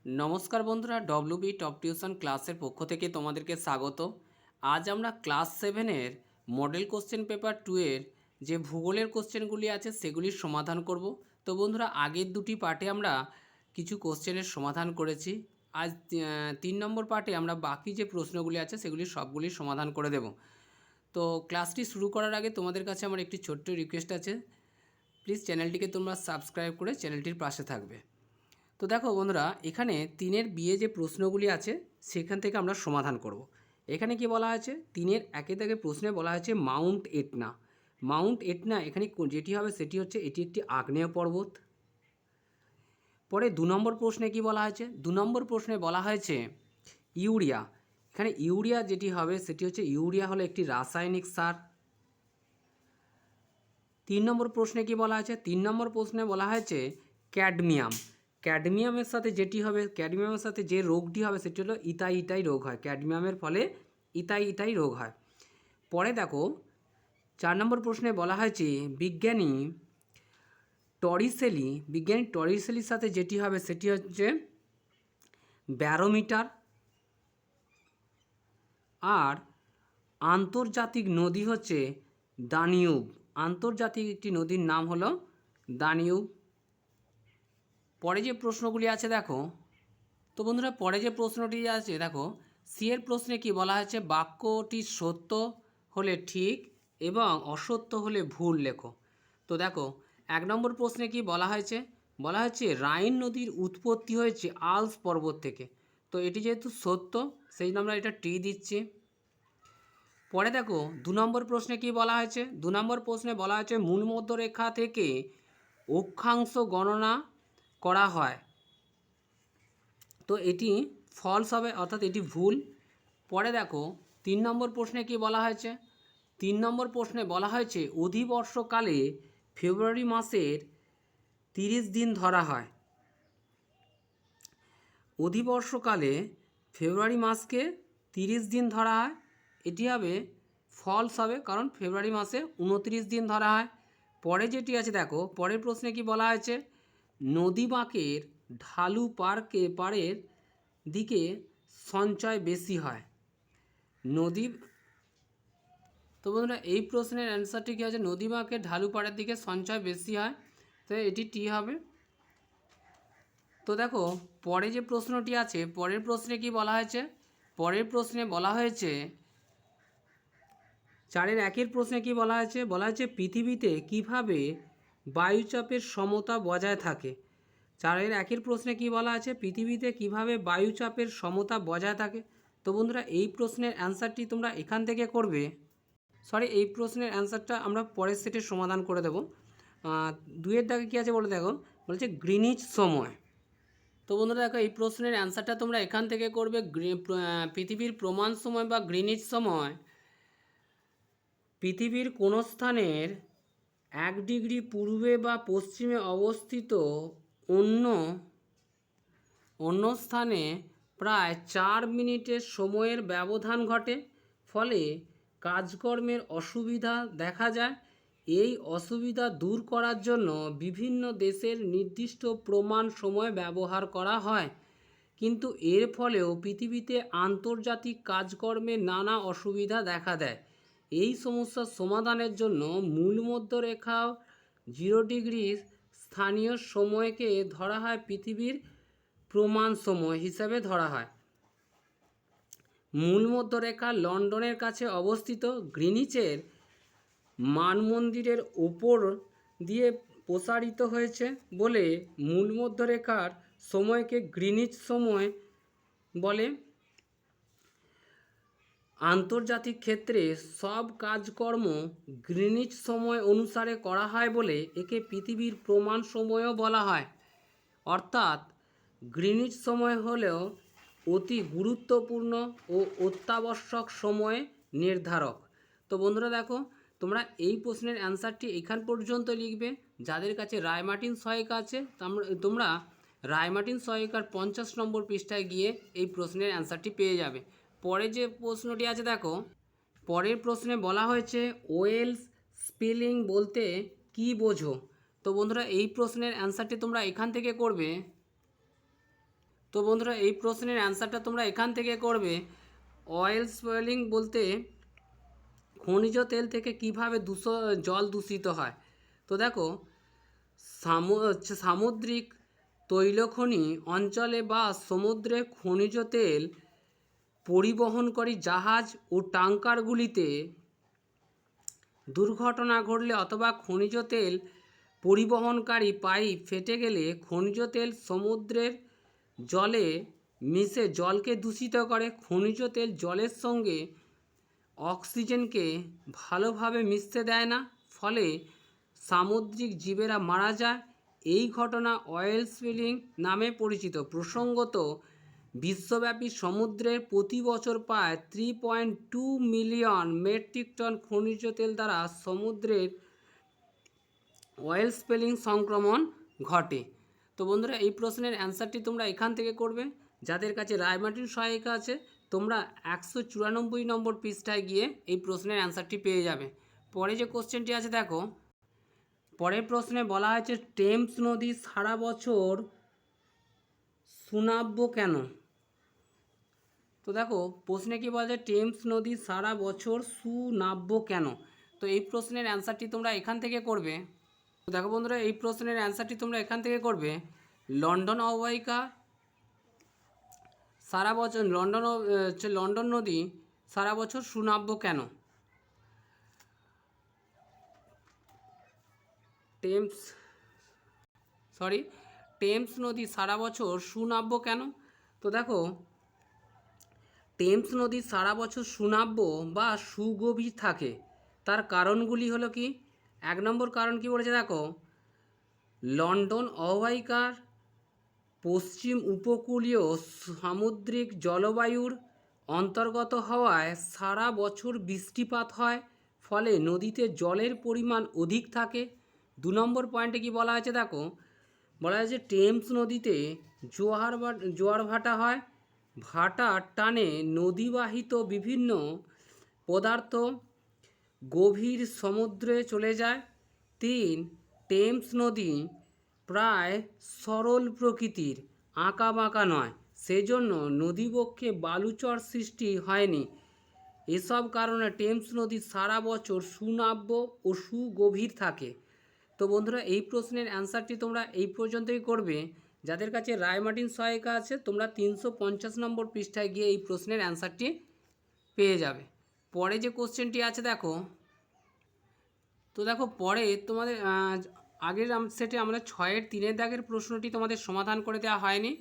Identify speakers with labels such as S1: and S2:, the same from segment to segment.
S1: নমস্কার বন্ধুরা, WB top tuition ক্লাসের পক্ষ থেকে তোমাদেরকে স্বাগত। আজ আমরা ক্লাস 7-এর মডেল কোশ্চেন পেপার 2 এর যে ভূগোলের কোশ্চেনগুলি আছে সেগুলির সমাধান করব। তো বন্ধুরা, আগের দুটি পার্টে আমরা কিছু কোশ্চেনের সমাধান করেছি। আজ 3 নম্বর পার্টে আমরা বাকি যে প্রশ্নগুলি আছে সেগুলি সবগুলির সমাধান করে দেব। তো ক্লাসটি শুরু করার আগে তোমাদের কাছে আমার একটি ছোট্ট রিকোয়েস্ট আছে, প্লিজ চ্যানেলটিকে তোমরা সাবস্ক্রাইব করে চ্যানেলটির পাশে থাকবে। তো দেখো বন্ধুরা, এখানে 3-এর বিয়ে যে প্রশ্নগুলি আছে সেখান থেকে আমরা সমাধান করব। এখানে কি বলা আছে, 3-এর একে থেকে প্রশ্নে বলা হয়েছে মাউন্ট এটনা। মাউন্ট এটনা এখানে যেটি হবে সেটি হচ্ছে এটি একটি আগ্নেয় পর্বত। পরে 2 নম্বর প্রশ্নে কি বলা হয়েছে, 2 নম্বর প্রশ্নে বলা হয়েছে ইউরিয়া। এখানে ইউরিয়া যেটি হবে সেটি হচ্ছে ইউরিয়া হলো একটি রাসায়নিক সার। 3 নম্বর প্রশ্নে কি বলা আছে, 3 নম্বর প্রশ্নে বলা হয়েছে ক্যাডমিয়াম। ক্যাডমিয়ামের সাথে যেটি হবে, ক্যাডমিয়ামের সাথে যে রোগটি হবে সেটি হলো ইতাই রোগ হয়। ক্যাডমিয়ামের ফলে ইতাই রোগ হয়। পরে দেখো 4 নম্বর প্রশ্নে বলা হয়েছে বিজ্ঞানী টরিসেলির সাথে যেটি হবে সেটি হচ্ছে ব্যারোমিটার। আর আন্তর্জাতিক নদী হচ্ছে দানিউব। আন্তর্জাতিক একটি নদীর নাম হলো দানিউব। পরে যে প্রশ্নগুলি আছে দেখো, তো বন্ধুরা পরে যে প্রশ্নটি আছে দেখো, সি এর প্রশ্নে কি বলা হয়েছে, বাক্যটি সত্য হলে ঠিক এবং অসত্য হলে ভুল লেখো। তো দেখো 1 নম্বর প্রশ্নে কি বলা হয়েছে, বলা হয়েছে রাইন নদীর উৎপত্তি হয়েছে আল্পস পর্বত থেকে। তো এটি যেহেতু সত্য সেই জন্য আমরা এটা টি দিচ্ছি। পরে দেখো 2 নম্বর প্রশ্নে কি বলা হয়েছে, 2 নম্বর প্রশ্নে বলা হয়েছে মূল মধ্যরেখা থেকে অক্ষাংশ গণনা করা হয়। তো এটি ফলস হবে, অর্থাৎ এটি ভুল। পরে দেখো 3 নম্বর প্রশ্নে কি বলা হয়েছে, 3 নম্বর প্রশ্নে বলা হয়েছে অধিবর্ষকালে ফেব্রুয়ারি মাসের 30 দিন ধরা হয়। অধিবর্ষকালে ফেব্রুয়ারি মাসকে 30 দিন ধরা হয়, এটি হবে ফলস হবে, কারণ ফেব্রুয়ারি মাসে 29 দিন ধরা হয়। পরে যেটি আছে দেখো, পরের প্রশ্নে কি বলা হয়েছে, নদী বাঁকের ঢালু পাড়ের দিকে সঞ্চয় বেশি হয়। নদী, তো বন্ধুরা এই প্রশ্নের অ্যান্সারটি কী আছে, নদী বাঁকের ঢালু পাড়ের দিকে সঞ্চয় বেশি হয়, তো এটি টি হবে। তো দেখো পরে যে প্রশ্নটি আছে, পরের প্রশ্নে কি বলা হয়েছে, পরের প্রশ্নে বলা হয়েছে 4-এর 1-এর প্রশ্নে কি বলা হয়েছে, বলা হয়েছে পৃথিবীতে কিভাবে বায়ুচাপের সমতা বজায় থাকে। 4-এর 1-এর প্রশ্নে কি বলা আছে, পৃথিবীতে কিভাবে বায়ুচাপের সমতা বজায় থাকে। তো বন্ধুরা এই প্রশ্নের অ্যান্সারটি তোমরা এখান থেকে করবে, এই প্রশ্নের অ্যান্সারটা আমরা পরের সেটের সমাধান করে দেবো। 2-এর দাগে কী আছে বলে দেখো, বলেছে গ্রিনিচ সময়। তো বন্ধুরা দেখো এই প্রশ্নের অ্যান্সারটা তোমরা এখান থেকে করবে, পৃথিবীর প্রমাণ সময় বা গ্রিনিচ সময় পৃথিবীর কোনো স্থানের 1 ডিগ্রি পূর্বে বা পশ্চিমে অবস্থিত অন্য স্থানে প্রায় 4 মিনিটের সময়ের ব্যবধান ঘটে, ফলে কাজকর্মের অসুবিধা দেখা যায়। এই অসুবিধা দূর করার জন্য বিভিন্ন দেশের নির্দিষ্ট প্রমাণ সময় ব্যবহার করা হয়, কিন্তু এর ফলেও পৃথিবীতে আন্তর্জাতিক কাজকর্মে নানা অসুবিধা দেখা দেয়। এই সমস্যার সমাধানের জন্য মূল মধ্যরেখা 0 ডিগ্রি স্থানীয় সময়কে ধরা হয় পৃথিবীর প্রমাণ সময় হিসাবে ধরা হয়। মূল মধ্যরেখা লন্ডনের কাছে অবস্থিত। গ্রিনিচের মানমন্দিরের ওপর দিয়ে প্রসারিত হয়েছে বলে মূল মধ্যরেখার সময়কে গ্রিনিচ সময় বলে। আন্তর্জাতিক ক্ষেত্রে সব কাজকর্ম গ্রিনিচ সময় অনুসারে করা হয় বলে একে পৃথিবীর প্রমাণ সময়ও বলা হয়। অর্থাৎ গ্রিনিচ সময় হলেও অতি গুরুত্বপূর্ণ ও অত্যাবশ্যক সময় নির্ধারক। তো বন্ধুরা দেখো, তোমরা এই প্রশ্নের অ্যান্সারটি এখান পর্যন্ত লিখবে। যাদের কাছে রায়মার্টিন সহায়িকা আছে তোমরা রায়মার্টিন সহায়িকার 50 নম্বর পৃষ্ঠায় গিয়ে এই প্রশ্নের অ্যান্সারটি পেয়ে যাবে। পরে যে প্রশ্নটি আছে দেখো, পরের প্রশ্নে বলা হয়েছে ওয়েলস স্পিলিং বলতে কি বোঝো। তো বন্ধুরা এই প্রশ্নের অ্যান্সারটি তোমরা এখান থেকে করবে, তো বন্ধুরা এই প্রশ্নের অ্যান্সারটা তোমরা এখান থেকে করবে। অয়েল স্পয়েলিং বলতে খনিজ তেল থেকে কিভাবে জল দূষিত হয়। তো দেখো সামুদ্রিক তৈলখনি অঞ্চলে বা সমুদ্রে খনিজ তেল পরিবহনকারী জাহাজ ও ট্যাঙ্কারগুলিতে দুর্ঘটনা ঘটলে অথবা খনিজ তেল পরিবহনকারী পাইপ ফেটে গেলে খনিজ তেল সমুদ্রের জলে মিশে জলকে দূষিত করে। খনিজ তেল জলের সঙ্গে অক্সিজেনকে ভালোভাবে মিশতে দেয় না, ফলে সামুদ্রিক জীবেরা মারা যায়। এই ঘটনা অয়েল স্পিলিং নামে পরিচিত। প্রসঙ্গত, বিশ্বব্যাপী সমুদ্রে প্রতি বছর প্রায় 3.2 মিলিয়ন মেট্রিক টন খনিজ তেল দ্বারা সমুদ্রের অয়েল স্পিলিং সংক্রমণ ঘটে। তো বন্ধুরা এই প্রশ্নের অ্যান্সারটি তোমরা এখান থেকে করবে। যাদের কাছে রায়মার্টিন সহায়িকা আছে তোমরা 194 নম্বর পৃষ্ঠায় গিয়ে এই প্রশ্নের অ্যান্সারটি পেয়ে যাবে। পরে যে কোশ্চেনটি আছে দেখো, পরের প্রশ্নে বলা হয়েছে টেমস নদী সারা বছর সুনাব্য কেন। তো দেখো প্রশ্নে কি বলা যায়, টেমস নদী সারা বছর সুনাব্য কেন। তো এই প্রশ্নের অ্যান্সারটি তোমরা এখান থেকে করবে। তো দেখো বন্ধুরা এই প্রশ্নের অ্যান্সারটি তোমরা এখান থেকে করবে। লন্ডন অববাহিকা সারা বছর লন্ডন নদী সারা বছর সুনাব্য কেন। টেমস নদী সারা বছর সুনাব্য কেন। তো দেখো টেমস নদী সারা বছর সুনাব্য বা সুগভীর থাকে, তার কারণগুলি হলো কি। 1 নম্বর কারণ কি বলেছে দেখো, লন্ডন অববাহিকার পশ্চিম উপকূলীয় সামুদ্রিক জলবায়ুর অন্তর্গত হওয়ায় সারা বছর বৃষ্টিপাত হয়, ফলে নদীতে জলের পরিমাণ অধিক থাকে। 2 নম্বর পয়েন্টে কি বলা হয়েছে দেখো, বলা হয়েছে টেমস নদীতে জোয়ার ভাটা হয়, ভাটার টানে নদীবাহিত বিভিন্ন পদার্থ গভীর সমুদ্রে চলে যায়। 3 টেমস নদী প্রায় সরল প্রকৃতির, আঁকাবাঁকা নয়, সেজন্য নদীবক্ষে বালুচর সৃষ্টি হয়নি। এসব কারণে টেমস নদী সারা বছর সুনাব্য ও সুগভীর থাকে। তো বন্ধুরা এই প্রশ্নের অ্যান্সারটি তোমরা এই পর্যন্তই করবে। যাদের কাছে রায়মার্টিন সহায়িকা আছে তোমরা 350 নম্বর পৃষ্ঠায় গিয়ে এই প্রশ্নের অ্যান্সারটি পেয়ে যাবে। পরে যে কোশ্চেনটি আছে দেখো, তো দেখো পরে তোমাদের আগের সেটে আমরা 6-এর 3-এর দাগের প্রশ্নটি তোমাদের সমাধান করে দেওয়া হয়নি।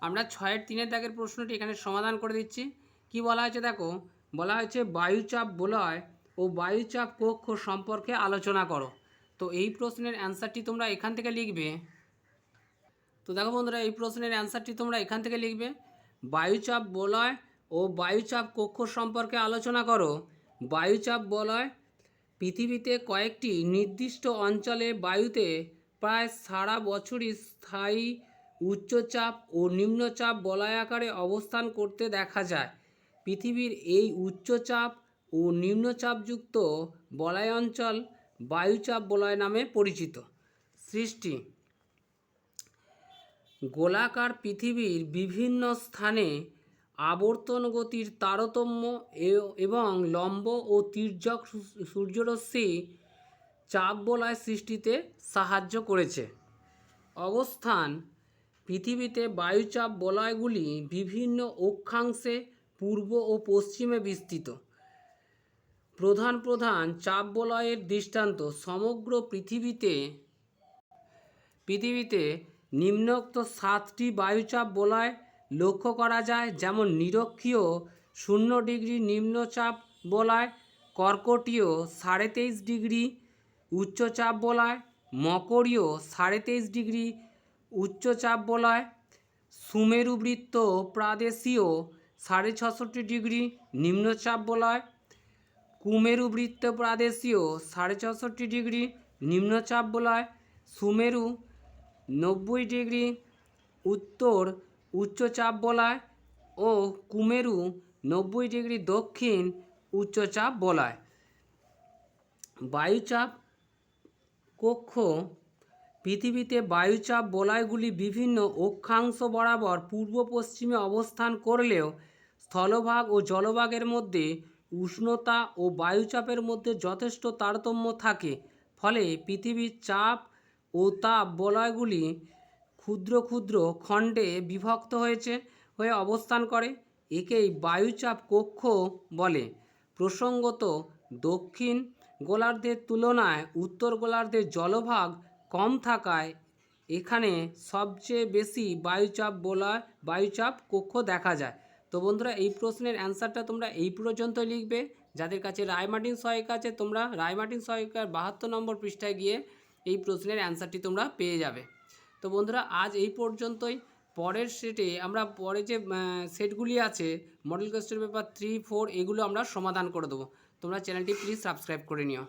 S1: আমরা 6-এর 3-এর দাগের প্রশ্নটি এখানে সমাধান করে দিচ্ছি। কি বলা হয়েছে দেখো, বলা হয়েছে বায়ুচাপ বলয় ও বায়ুচাপ কক্ষ সম্পর্কে আলোচনা করো। তো এই প্রশ্নের অ্যান্সারটি তোমরা এখান থেকে লিখবে। তো দেখো বন্ধুরা এই প্রশ্নের অ্যান্সারটি তোমরা এখান থেকে লিখবে। বায়ুচাপ বলয় ও বায়ুচাপ কক্ষ সম্পর্কে আলোচনা করো। বায়ুচাপ বলয় পৃথিবীতে কয়েকটি নির্দিষ্ট অঞ্চলে বায়ুতে প্রায় সারা বছরই স্থায়ী উচ্চচাপ ও নিম্নচাপ বলয়াকারে অবস্থান করতে দেখা যায়। পৃথিবীর এই উচ্চচাপ ও নিম্নচাপযুক্ত বলয় অঞ্চল বায়ুচাপ বলয় নামে পরিচিত। সৃষ্টি, গোলাকার পৃথিবীর বিভিন্ন স্থানে আবর্তন গতির তারতম্য এবং লম্ব ও তির্যক সূর্যরশ্মি চাপ বলয় সৃষ্টিতে সাহায্য করেছে। অবস্থান, পৃথিবীতে বায়ুচাপ বলয়গুলি বিভিন্ন অক্ষাংশে পূর্ব ও পশ্চিমে বিস্তৃত। প্রধান প্রধান চাপ বলয়ের দৃষ্টান্ত, সমগ্র পৃথিবীতে নিম্নোক্ত 7টি বায়ুচাপ বলয় লক্ষ্য করা যায়, যেমন নিরক্ষীয় 0 ডিগ্রি নিম্নচাপ বলয়, কর্কটীয় 23.5 ডিগ্রি উচ্চচাপ বলয়, মকরীয় 23.5 ডিগ্রি উচ্চচাপ বলয়, সুমেরুবৃত্ত প্রাদেশীয় 66.5 ডিগ্রি নিম্নচাপ বলয়, কুমেরুবৃত্ত প্রাদেশীয় 66.5 ডিগ্রি নিম্নচাপ বলয়, সুমেরু 90 ডিগ্রি উত্তর উচ্চচাপ বলয় ও কুমেরু 90 ডিগ্রি দক্ষিণ উচ্চচাপ বলয়। বায়ুচাপ কক্ষ পৃথিবীতে বায়ুচাপ বলয়গুলি বিভিন্ন অক্ষাংশ বরাবর পূর্ব পশ্চিমে অবস্থান করলেও স্থলভাগ ও জলভাগের মধ্যে উষ্ণতা ও বায়ুচাপের মধ্যে যথেষ্ট তারতম্য থাকে। ফলে পৃথিবীর চাপ ও তাপ বলয়গুলি ক্ষুদ্র ক্ষুদ্র খণ্ডে বিভক্ত হয়ে অবস্থান করে। একেই বায়ুচাপ কক্ষ বলে। প্রসঙ্গত দক্ষিণ গোলার্ধের তুলনায় উত্তর গোলার্ধের জলভাগ কম থাকায় এখানে সবচেয়ে বেশি বায়ুচাপ কক্ষ দেখা যায়। তো বন্ধুরা, এই প্রশ্নের অ্যান্সারটা তোমরা এই পর্যন্ত লিখবে। যাদের কাছে রায়মার্টিন সহায়িকা আছে, তোমরা রায়মার্টিন সহায়িকার 72 নম্বর পৃষ্ঠায় গিয়ে এই প্রশ্নের অ্যান্সারটি তোমরা পেয়ে যাবে। তো বন্ধুরা, আজ এই পর্যন্তই। পরের সেটে আমরা পরে যে সেটগুলি আছে মডেল কোয়েশ্চেন পেপার 3, 4 এগুলো আমরা সমাধান করে দেবো। তোমরা চ্যানেলটি প্লিজ সাবস্ক্রাইব করে নিও।